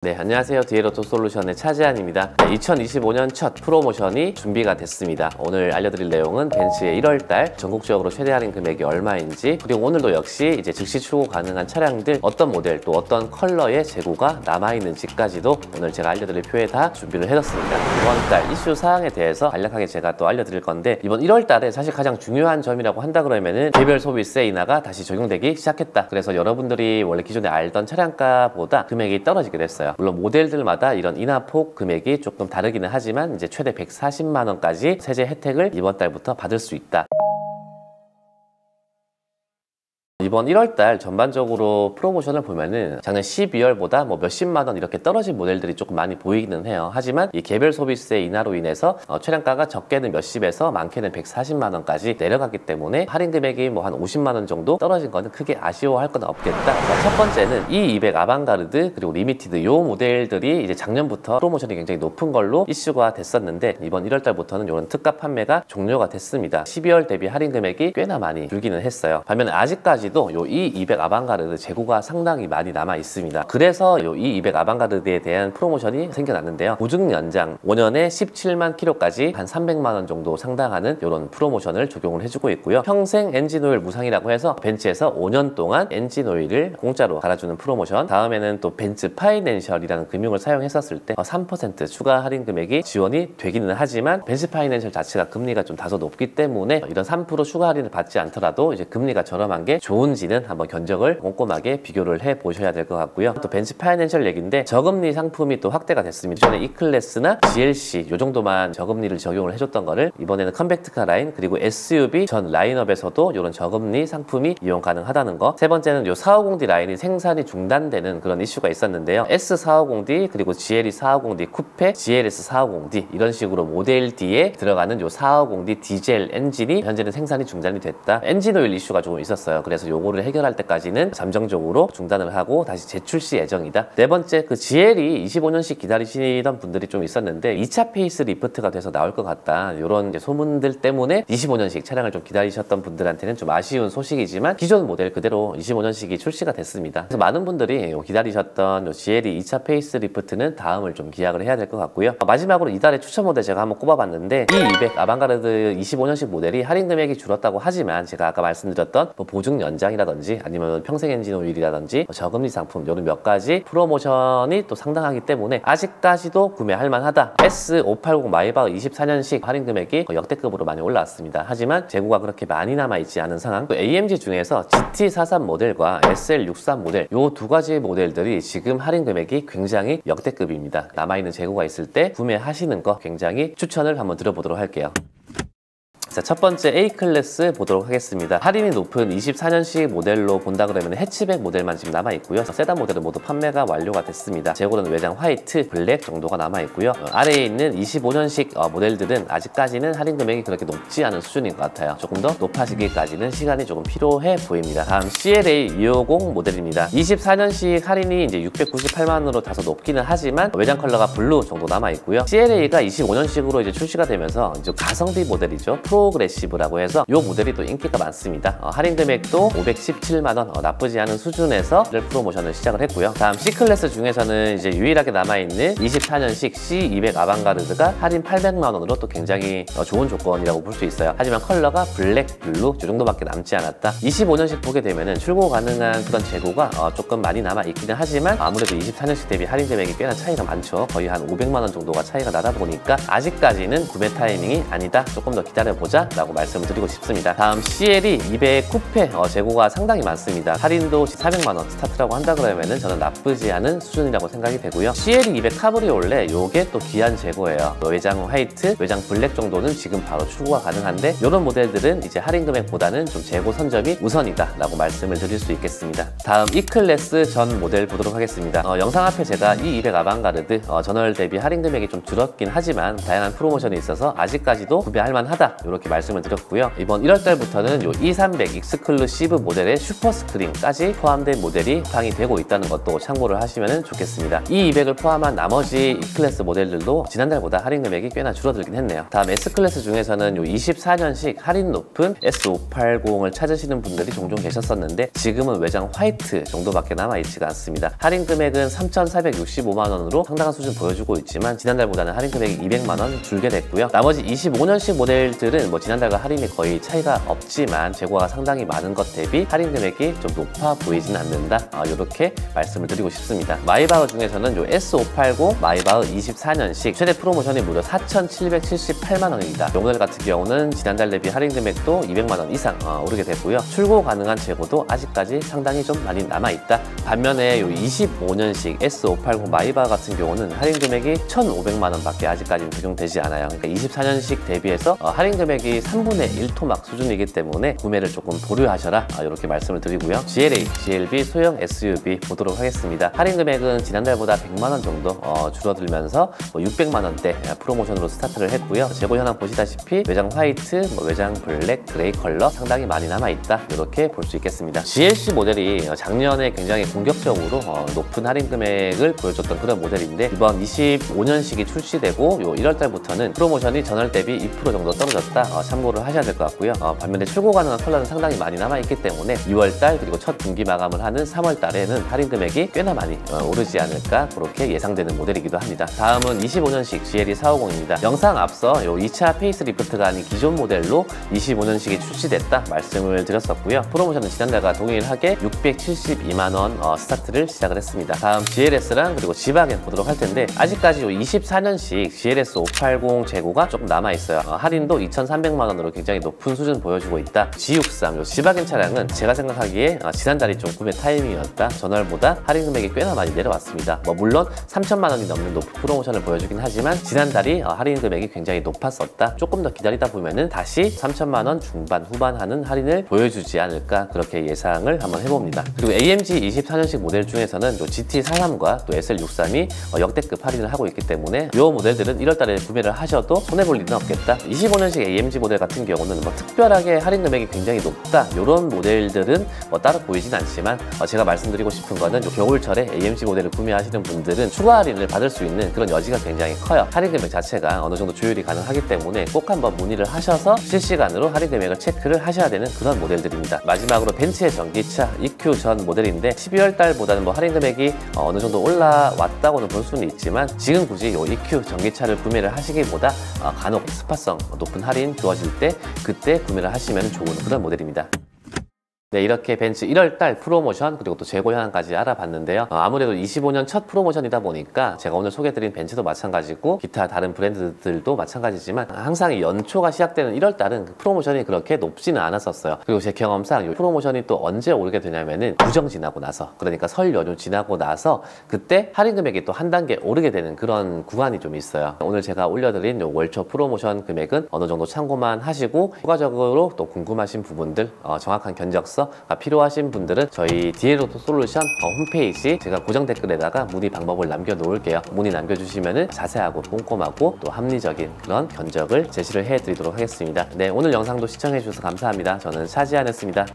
네, 안녕하세요. 디에로토 솔루션의 차재한입니다. 2025년 첫 프로모션이 준비가 됐습니다. 오늘 알려드릴 내용은 벤츠의 1월달 전국적으로 최대 할인 금액이 얼마인지, 그리고 오늘도 역시 이제 즉시 출고 가능한 차량들 어떤 모델 또 어떤 컬러의 재고가 남아있는지까지도 오늘 제가 알려드릴 표에 다 준비를 해뒀습니다. 이번 달 이슈 사항에 대해서 간략하게 제가 또 알려드릴 건데, 이번 1월달에 사실 가장 중요한 점이라고 한다 그러면은 개별 소비세 인하가 다시 적용되기 시작했다. 그래서 여러분들이 원래 기존에 알던 차량가보다 금액이 떨어지게 됐어요. 물론 모델들마다 이런 인하폭 금액이 조금 다르기는 하지만 이제 최대 140만 원까지 세제 혜택을 이번 달부터 받을 수 있다. 이번 1월달 전반적으로 프로모션을 보면은 작년 12월보다 뭐 몇십만 원 이렇게 떨어진 모델들이 조금 많이 보이기는 해요. 하지만 이 개별 소비세 인하로 인해서 차량가가 적게는 몇십에서 많게는 140만 원까지 내려갔기 때문에 할인 금액이 뭐 한 50만 원 정도 떨어진 거는 크게 아쉬워할 건 없겠다. 첫 번째는 E200 아방가르드 그리고 리미티드 요 모델들이 이제 작년부터 프로모션이 굉장히 높은 걸로 이슈가 됐었는데, 이번 1월달부터는 이런 특가 판매가 종료가 됐습니다. 12월 대비 할인 금액이 꽤나 많이 줄기는 했어요. 반면에 아직까지 요 E200 아방가르드 재고가 상당히 많이 남아 있습니다. 그래서 요 E200 아방가르드에 대한 프로모션이 생겨났는데요. 보증 연장 5년에 17만 킬로까지 한 300만 원 정도 상당하는 이런 프로모션을 적용을 해주고 있고요. 평생 엔진오일 무상이라고 해서 벤츠에서 5년 동안 엔진오일을 공짜로 갈아주는 프로모션, 다음에는 또 벤츠 파이낸셜이라는 금융을 사용했었을 때 3% 추가 할인 금액이 지원이 되기는 하지만 벤츠 파이낸셜 자체가 금리가 좀 다소 높기 때문에 이런 3% 추가 할인을 받지 않더라도 이제 금리가 저렴한 게 좋은지는 한번 견적을 꼼꼼하게 비교를 해 보셔야 될 것 같고요. 또 벤츠 파이낸셜 얘기인데 저금리 상품이 또 확대가 됐습니다. 전에 E클래스나 GLC 요 정도만 저금리를 적용을 해줬던 거를 이번에는 컴팩트카 라인 그리고 SUV 전 라인업에서도 이런 저금리 상품이 이용 가능하다는 거. 세 번째는 요 450D 라인이 생산이 중단되는 그런 이슈가 있었는데요. S450D 그리고 GLE 450D 쿠페, GLS 450D 이런 식으로 모델 D에 들어가는 요 450D 디젤 엔진이 현재는 생산이 중단이 됐다. 엔진 오일 이슈가 조금 있었어요. 그래서 요거를 해결할 때까지는 잠정적으로 중단을 하고 다시 재출시 예정이다. 네 번째, 그 GL이 25년씩 기다리시던 분들이 좀 있었는데 2차 페이스 리프트가 돼서 나올 것 같다. 이런 소문들 때문에 25년씩 차량을 좀 기다리셨던 분들한테는 좀 아쉬운 소식이지만 기존 모델 그대로 25년식이 출시가 됐습니다. 그래서 많은 분들이 기다리셨던 요 GL이 2차 페이스 리프트는 다음을 좀 기약을 해야 될 것 같고요. 마지막으로 이달의 추천 모델 제가 한번 꼽아봤는데 E200 아방가르드 25년식 모델이 할인 금액이 줄었다고 하지만 제가 아까 말씀드렸던 뭐 보증 연장이라든지 아니면 평생 엔진 오일이라든지 저금리 상품 이런 몇 가지 프로모션이 또 상당하기 때문에 아직까지도 구매할 만하다. S580 마이바흐 24년식 할인 금액이 역대급으로 많이 올라왔습니다. 하지만 재고가 그렇게 많이 남아있지 않은 상황. 또 AMG 중에서 GT43 모델과 SL63 모델 요 두 가지 모델들이 지금 할인 금액이 굉장히 역대급입니다. 남아있는 재고가 있을 때 구매하시는 거 굉장히 추천을 한번 드려보도록 할게요. 자, 첫 번째 A클래스 보도록 하겠습니다. 할인이 높은 24년식 모델로 본다 그러면 해치백 모델만 지금 남아있고요. 세단 모델은 모두 판매가 완료가 됐습니다. 재고는 외장 화이트, 블랙 정도가 남아있고요. 아래에 있는 25년식 모델들은 아직까지는 할인 금액이 그렇게 높지 않은 수준인 것 같아요. 조금 더 높아지기까지는 시간이 조금 필요해 보입니다. 다음 CLA 250 모델입니다. 24년식 할인이 이제 698만 원으로 다소 높기는 하지만 외장 컬러가 블루 정도 남아있고요. CLA가 25년식으로 이제 출시가 되면서 이제 가성비 모델이죠. 프로그레시브라고 해서 이 모델이 또 인기가 많습니다. 할인 금액도 517만 원, 나쁘지 않은 수준에서 프로모션을 시작을 했고요. 다음 C클래스 중에서는 이제 유일하게 남아있는 24년식 C200 아방가르드가 할인 800만 원으로 또 굉장히 좋은 조건이라고 볼 수 있어요. 하지만 컬러가 블랙, 블루 이 정도밖에 남지 않았다. 25년식 보게 되면은 출고 가능한 그런 재고가 조금 많이 남아 있기는 하지만 아무래도 24년식 대비 할인 금액이 꽤나 차이가 많죠. 거의 한 500만 원 정도가 차이가 나다 보니까 아직까지는 구매 타이밍이 아니다. 조금 더 기다려보자 라고 말씀을 드리고 싶습니다. 다음 CLE 200 쿠페 재고가 상당히 많습니다. 할인도 400만 원 스타트라고 한다 그러면은 저는 나쁘지 않은 수준이라고 생각이 되고요. CLE 200 카브리올레 요게 또 귀한 재고예요. 외장 화이트, 외장 블랙 정도는 지금 바로 출고가 가능한데 이런 모델들은 이제 할인 금액보다는 좀 재고 선점이 우선이다 라고 말씀을 드릴 수 있겠습니다. 다음 E클래스 전 모델 보도록 하겠습니다. 영상 앞에 제가 E200 아방가르드 전월 대비 할인 금액이 좀 줄었긴 하지만 다양한 프로모션이 있어서 아직까지도 구매할 만하다 이렇게 이렇게 말씀을 드렸고요. 이번 1월달부터는 요 2300 익스클루시브 모델의 슈퍼 스크린까지 포함된 모델이 방이 되고 있다는 것도 참고를 하시면 좋겠습니다. 이 200을 포함한 나머지 E클래스 모델들도 지난달보다 할인 금액이 꽤나 줄어들긴 했네요. 다음 S클래스 중에서는 요 24년식 할인 높은 S580을 찾으시는 분들이 종종 계셨었는데 지금은 외장 화이트 정도밖에 남아있지가 않습니다. 할인 금액은 3,465만원으로 상당한 수준 보여주고 있지만 지난달보다는 할인 금액이 200만원 줄게 됐고요. 나머지 25년식 모델들은 뭐 지난달과 할인이 거의 차이가 없지만 재고가 상당히 많은 것 대비 할인 금액이 좀 높아 보이진 않는다. 이렇게 말씀을 드리고 싶습니다. 마이바흐 중에서는 요 S580 마이바흐 24년식 최대 프로모션이 무려 4,778만원입니다. 이 모델 같은 경우는 지난달 대비 할인 금액도 200만원 이상 오르게 됐고요. 출고 가능한 재고도 아직까지 상당히 좀 많이 남아있다. 반면에 요 25년식 S580 마이바흐 같은 경우는 할인 금액이 1,500만원 밖에 아직까지는 적용되지 않아요. 그러니까 24년식 대비해서 할인 금액이 3분의 1 토막 수준이기 때문에 구매를 조금 보류하셔라 이렇게 말씀을 드리고요. GLA, GLB 소형 SUV 보도록 하겠습니다. 할인 금액은 지난달보다 100만원 정도 줄어들면서 600만원대 프로모션으로 스타트를 했고요. 재고 현황 보시다시피 외장 화이트, 외장 블랙, 그레이 컬러 상당히 많이 남아있다 이렇게 볼 수 있겠습니다. GLC 모델이 작년에 굉장히 공격적으로 높은 할인 금액을 보여줬던 그런 모델인데 이번 25년식이 출시되고 요 1월달부터는 프로모션이 전월 대비 2% 정도 떨어졌다 참고를 하셔야 될 것 같고요. 반면에 출고 가능한 컬러는 상당히 많이 남아있기 때문에 2월달 그리고 첫 분기 마감을 하는 3월달에는 할인 금액이 꽤나 많이 오르지 않을까 그렇게 예상되는 모델이기도 합니다. 다음은 25년식 GLE 450입니다. 영상 앞서 요 2차 페이스리프트가 아닌 기존 모델로 25년식이 출시됐다 말씀을 드렸었고요. 프로모션은 지난달과 동일하게 672만원 스타트를 시작을 했습니다. 다음 GLS랑 그리고 지바겐 보도록 할 텐데 아직까지 요 24년식 GLS 580 재고가 조금 남아있어요. 할인도 2,300만원으로 굉장히 높은 수준 보여주고 있다. G63 요 지바겐 차량은 제가 생각하기에 지난달이 좀 구매 타이밍이었다. 전월보다 할인 금액이 꽤나 많이 내려왔습니다. 물론 3천만원이 넘는 높은 프로모션을 보여주긴 하지만 지난달이 할인 금액이 굉장히 높았었다. 조금 더 기다리다 보면은 다시 3천만원 중반 후반 하는 할인을 보여주지 않을까 그렇게 예상을 한번 해봅니다. 그리고 AMG 24년식 모델 중에서는 요 GT43과 또 SL63이 역대급 할인을 하고 있기 때문에 이 모델들은 1월달에 구매를 하셔도 손해볼 일은 없겠다. 25년식 AMG 모델 같은 경우는 특별하게 할인 금액이 굉장히 높다 이런 모델들은 따로 보이진 않지만 제가 말씀드리고 싶은 거는 겨울철에 AMG 모델을 구매하시는 분들은 추가 할인을 받을 수 있는 그런 여지가 굉장히 커요. 할인 금액 자체가 어느 정도 조율이 가능하기 때문에 꼭 한번 문의를 하셔서 실시간으로 할인 금액을 체크를 하셔야 되는 그런 모델들입니다. 마지막으로 벤츠의 전기차 EQ 전 모델인데 12월 달보다는 할인 금액이 어느 정도 올라왔다고는 볼 수는 있지만 지금 굳이 이 EQ 전기차를 구매를 하시기보다 간혹 스파성 높은 할인 주어질 때 그때 구매를 하시면 좋은 그런 모델입니다. 네, 이렇게 벤츠 1월달 프로모션 그리고 또 재고 현황까지 알아봤는데요. 아무래도 25년 첫 프로모션이다 보니까 제가 오늘 소개해드린 벤츠도 마찬가지고 기타 다른 브랜드들도 마찬가지지만 항상 이 연초가 시작되는 1월달은 프로모션이 그렇게 높지는 않았었어요. 그리고 제 경험상 이 프로모션이 또 언제 오르게 되냐면은 구정 지나고 나서 그러니까 설 연휴 지나고 나서 그때 할인 금액이 또 한 단계 오르게 되는 그런 구간이 좀 있어요. 오늘 제가 올려드린 요 월초 프로모션 금액은 어느 정도 참고만 하시고 추가적으로 또 궁금하신 부분들 정확한 견적서 필요하신 분들은 저희 디에로토 솔루션 홈페이지 제가 고정 댓글에다가 문의 방법을 남겨 놓을게요. 문의 남겨주시면 자세하고 꼼꼼하고 또 합리적인 그런 견적을 제시를 해드리도록 하겠습니다. 네, 오늘 영상도 시청해 주셔서 감사합니다. 저는 차지안이었습니다.